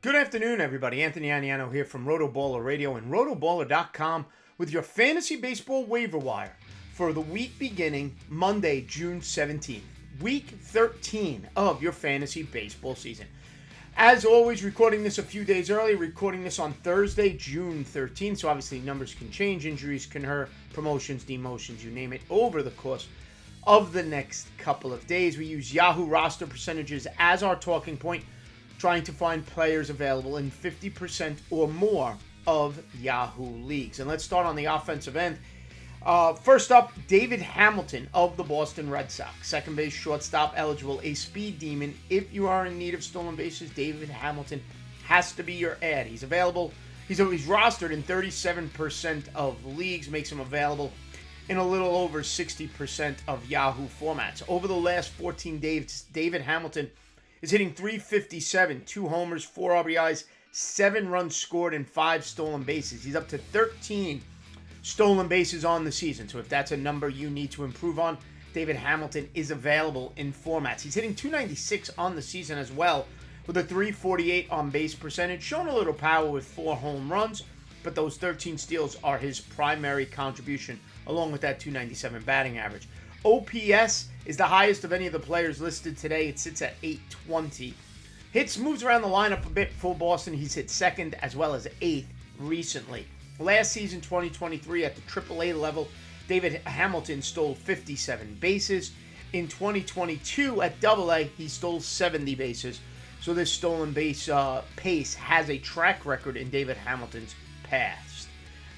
Good afternoon, everybody. Anthony Aniano here from RotoBaller Radio and rotoballer.com with your fantasy baseball waiver wire for the week beginning Monday, June 17th, week 13 of your fantasy baseball season. As always, recording this a few days early, recording this on Thursday, June 13th, so obviously numbers can change, injuries can hurt, promotions, demotions, you name it, over the course of the next couple of days. We use Yahoo roster percentages as our talking point, trying to find players available in 50% or more of Yahoo leagues. And let's start on the offensive end. First up, David Hamilton of the Boston Red Sox. Second base, shortstop eligible, a speed demon. If you are in need of stolen bases, David Hamilton has to be your ad. He's available. He's rostered in 37% of leagues, makes him available in a little over 60% of Yahoo formats. Over the last 14 days, David Hamilton is hitting .357, 2 homers, 4 RBIs, 7 runs scored, and 5 stolen bases. He's up to 13 stolen bases on the season. So if that's a number you need to improve on, David Hamilton is available in formats. He's hitting .296 on the season as well, with a .348 on base percentage, showing a little power with 4 home runs, but those 13 steals are his primary contribution, along with that .297 batting average. OPS is the highest of any of the players listed today. It sits at 820. Hits moves around the lineup a bit for Boston. He's hit second as well as 8th recently. Last season, 2023, at the AAA level, David Hamilton stole 57 bases. In 2022, at AA, he stole 70 bases. So this stolen base pace has a track record in David Hamilton's past.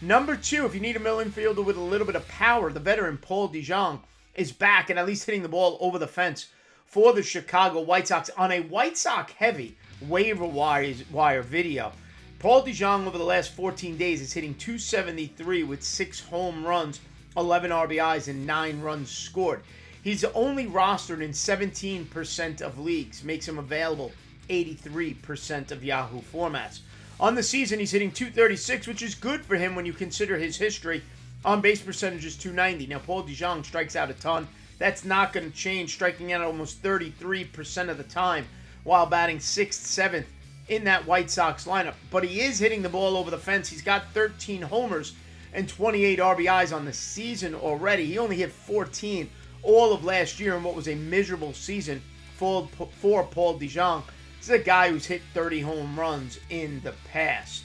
Number 2, if you need a middle infielder with a little bit of power, the veteran Paul DeJong is back and at least hitting the ball over the fence for the Chicago White Sox on a White Sox-heavy waiver wire video. Paul DeJong over the last 14 days is hitting .273 with 6 home runs, 11 RBIs, and 9 runs scored. He's only rostered in 17% of leagues, makes him available 83% of Yahoo formats. On the season, he's hitting .236, which is good for him when you consider his history. On base percentage is .290. Now, Paul DeJong strikes out a ton. That's not going to change, striking out almost 33% of the time while batting 6th, 7th in that White Sox lineup. But he is hitting the ball over the fence. He's got 13 homers and 28 RBIs on the season already. He only hit 14 all of last year in what was a miserable season for Paul DeJong. This is a guy who's hit 30 home runs in the past.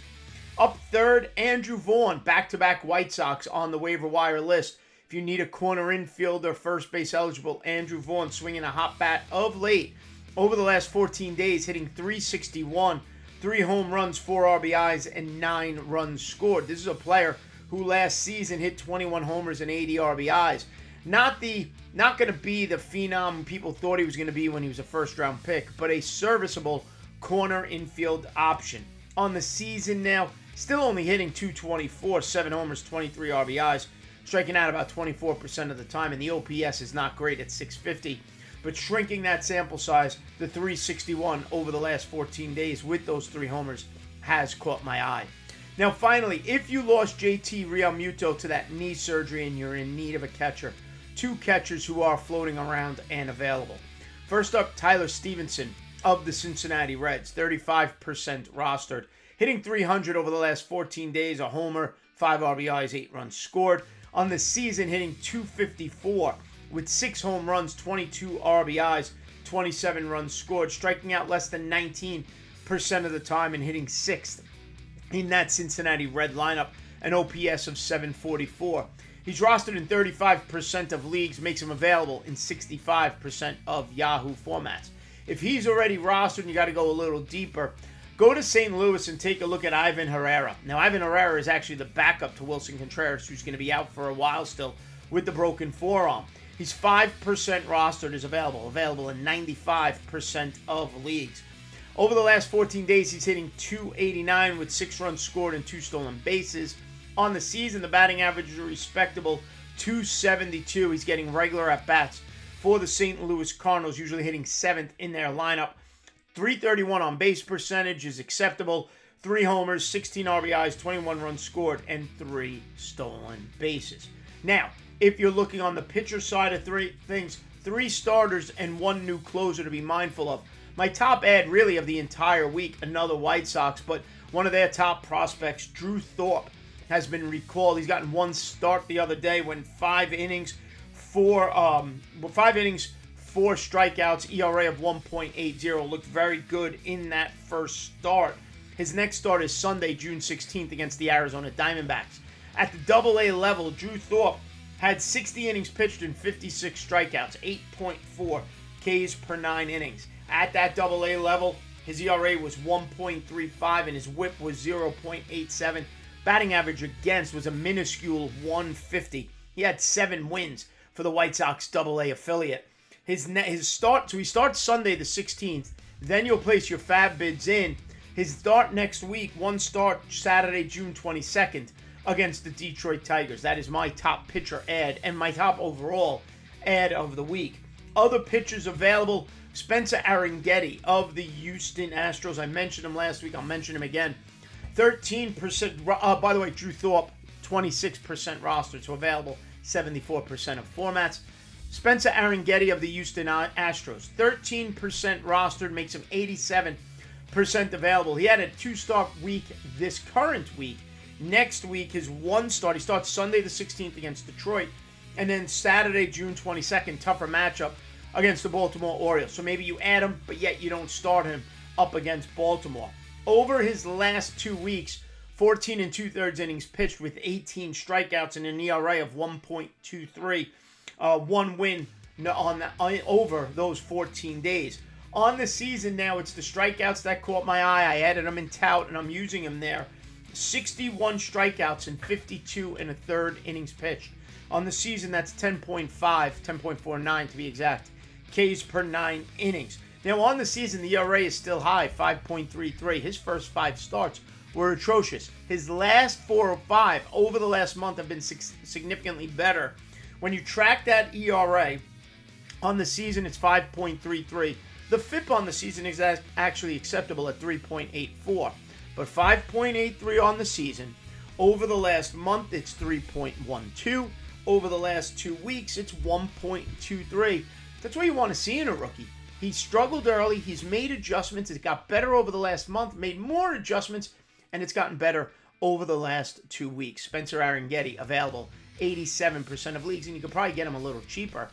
Up third, Andrew Vaughn, back-to-back White Sox on the waiver wire list. If you need a corner infielder, first base eligible, Andrew Vaughn swinging a hot bat of late. Over the last 14 days, hitting .361, 3 home runs, 4 RBIs, and 9 runs scored. This is a player who last season hit 21 homers and 80 RBIs. Not going to be the phenom people thought he was going to be when he was a first-round pick, but a serviceable corner infield option. On the season now, still only hitting .224, 7 homers, 23 RBIs, striking out about 24% of the time, and the OPS is not great at .650, but shrinking that sample size to .361 over the last 14 days with those 3 homers has caught my eye. Now, finally, if you lost JT Realmuto to that knee surgery and you're in need of a catcher, 2 catchers who are floating around and available. First up, Tyler Stevenson of the Cincinnati Reds, 35% rostered, hitting .300 over the last 14 days, a homer, 5 RBIs, 8 runs scored. On the season, hitting .254 with 6 home runs, 22 RBIs, 27 runs scored, striking out less than 19% of the time and hitting 6th in that Cincinnati Red lineup, an OPS of .744. He's rostered in 35% of leagues, makes him available in 65% of Yahoo formats. If he's already rostered and you got to go a little deeper, go to St. Louis and take a look at Ivan Herrera. Now, Ivan Herrera is actually the backup to Wilson Contreras, who's going to be out for a while still with the broken forearm. He's 5% rostered, is available in 95% of leagues. Over the last 14 days, he's hitting .289 with 6 runs scored and 2 stolen bases. On the season, the batting average is a respectable .272. He's getting regular at-bats for the St. Louis Cardinals, usually hitting 7th in their lineup. .331 on base percentage is acceptable. 3 homers, 16 RBIs, 21 runs scored, and 3 stolen bases. Now, if you're looking on the pitcher side of things, 3 starters and 1 new closer to be mindful of. My top ad really of the entire week, another White Sox, but one of their top prospects, Drew Thorpe, has been recalled. He's gotten one start the other day, went 5 innings, 4 strikeouts, ERA of 1.80. Looked very good in that first start. His next start is Sunday, June 16th against the Arizona Diamondbacks. At the Double-A level, Drew Thorpe had 60 innings pitched and 56 strikeouts, 8.4 Ks per 9 innings. At that Double-A level, his ERA was 1.35 and his WHIP was 0.87. Batting average against was a minuscule 150. He had 7 wins for the White Sox Double-A affiliate. His start, so he starts Sunday the 16th. Then you'll place your fab bids in. His start next week, one start Saturday, June 22nd against the Detroit Tigers. That is my top pitcher ad and my top overall ad of the week. Other pitchers available, Spencer Arringhetti of the Houston Astros. I mentioned him last week. I'll mention him again. 13%, by the way, Drew Thorpe, 26% rostered, so available 74% of formats. Spencer Arringhetti of the Houston Astros, 13% rostered, makes him 87% available. He had a 2-start week this current week. Next week, his 1 start. He starts Sunday the 16th against Detroit, and then Saturday, June 22nd, tougher matchup against the Baltimore Orioles. So maybe you add him, but yet you don't start him up against Baltimore. Over his last 2 weeks, 14 2/3 innings pitched with 18 strikeouts and an ERA of 1.23. 1 win over those 14 days. On the season now, it's the strikeouts that caught my eye. I added them in tout, and I'm using them there. 61 strikeouts and 52 1/3 innings pitched. On the season, that's 10.49 to be exact, Ks per 9 innings. Now, on the season, the ERA is still high, 5.33. His first 5 starts were atrocious. His last 4 or 5 over the last month have been significantly better. When you track that ERA on the season, it's 5.33. The FIP on the season is actually acceptable at 3.84. But 5.83 on the season. Over the last month, it's 3.12. Over the last 2 weeks, it's 1.23. That's what you want to see in a rookie. He struggled early. He's made adjustments. It got better over the last month, made more adjustments, and it's gotten better over the last 2 weeks. Spencer Arringhetti, available 87% of leagues, and you could probably get him a little cheaper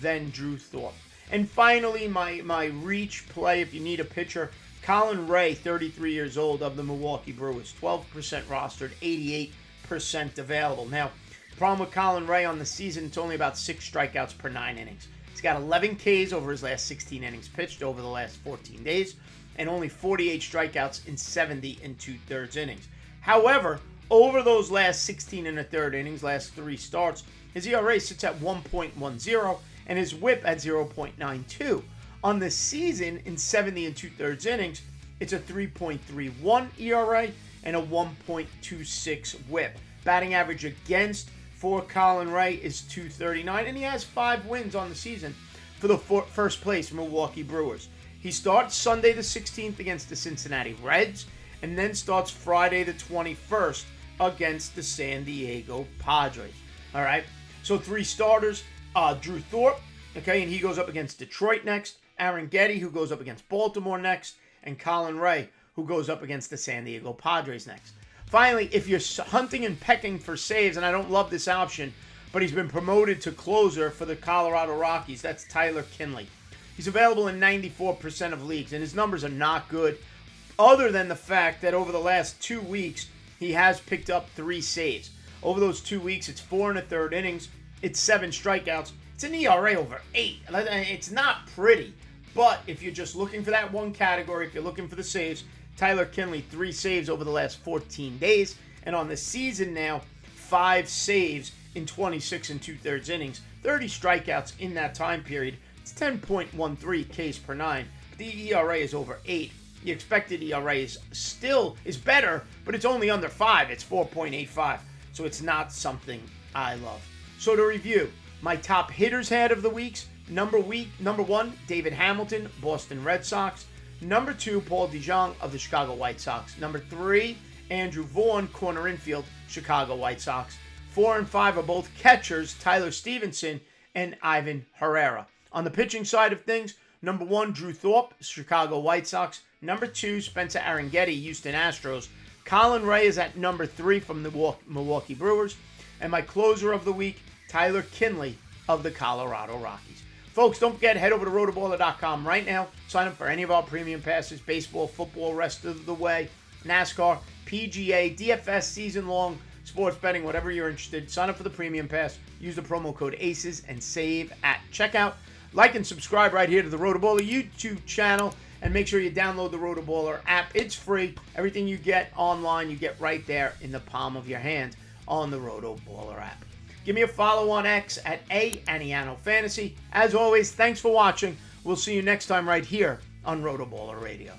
than Drew Thorpe. And finally, my reach play, if you need a pitcher, Colin Ray, 33 years old, of the Milwaukee Brewers, 12% rostered, 88% available. Now, the problem with Colin Ray on the season, it's only about 6 strikeouts per 9 innings. He's got 11 Ks over his last 16 innings pitched over the last 14 days, and only 48 strikeouts in 70 2/3 innings. However, over those last 16 1/3 innings, last 3 starts, his ERA sits at 1.10 and his WHIP at 0.92. On the season, in 70 2/3 innings, it's a 3.31 ERA and a 1.26 WHIP. Batting average against for Colin Ray is 239, and he has 5 wins on the season for the first place Milwaukee Brewers. He starts Sunday the 16th against the Cincinnati Reds, and then starts Friday the 21st against the San Diego Padres. All right, so 3 starters. Drew Thorpe, okay, and he goes up against Detroit next. Arringhetti, who goes up against Baltimore next, and Colin Ray, who goes up against the San Diego Padres next. Finally, if you're hunting and pecking for saves, and I don't love this option, but he's been promoted to closer for the Colorado Rockies, that's Tyler Kinley. He's available in 94% of leagues, and his numbers are not good, other than the fact that over the last 2 weeks, he has picked up 3 saves. Over those 2 weeks, it's 4 1/3 innings, it's 7 strikeouts, it's an ERA over 8. It's not pretty, but if you're just looking for that one category, if you're looking for the saves, Tyler Kinley, 3 saves over the last 14 days, and on the season now, 5 saves in 26 2/3 innings, 30 strikeouts in that time period. It's 10.13 Ks per 9, but the ERA is over 8. The expected ERA is better, but it's only under 5. It's 4.85, so it's not something I love. So to review, my top hitters had of the weeks, number 1, David Hamilton, Boston Red Sox. Number 2, Paul DeJong of the Chicago White Sox. Number 3, Andrew Vaughn, corner infield, Chicago White Sox. 4 and 5 are both catchers, Tyler Stevenson and Ivan Herrera. On the pitching side of things, Number 1, Drew Thorpe, Chicago White Sox. Number 2, Spencer Arringhetti, Houston Astros. Colin Ray is at number 3 from the Milwaukee Brewers. And my closer of the week, Tyler Kinley of the Colorado Rockies. Folks, don't forget, head over to rotoballer.com right now. Sign up for any of our premium passes, baseball, football, rest of the way, NASCAR, PGA, DFS, season-long, sports betting, whatever you're interested. Sign up for the premium pass. Use the promo code ACES and save at checkout. Like and subscribe right here to the RotoBaller YouTube channel. And make sure you download the RotoBaller app. It's free. Everything you get online, you get right there in the palm of your hand on the RotoBaller app. Give me a follow on X at Aniano Fantasy. As always, thanks for watching. We'll see you next time right here on RotoBaller Radio.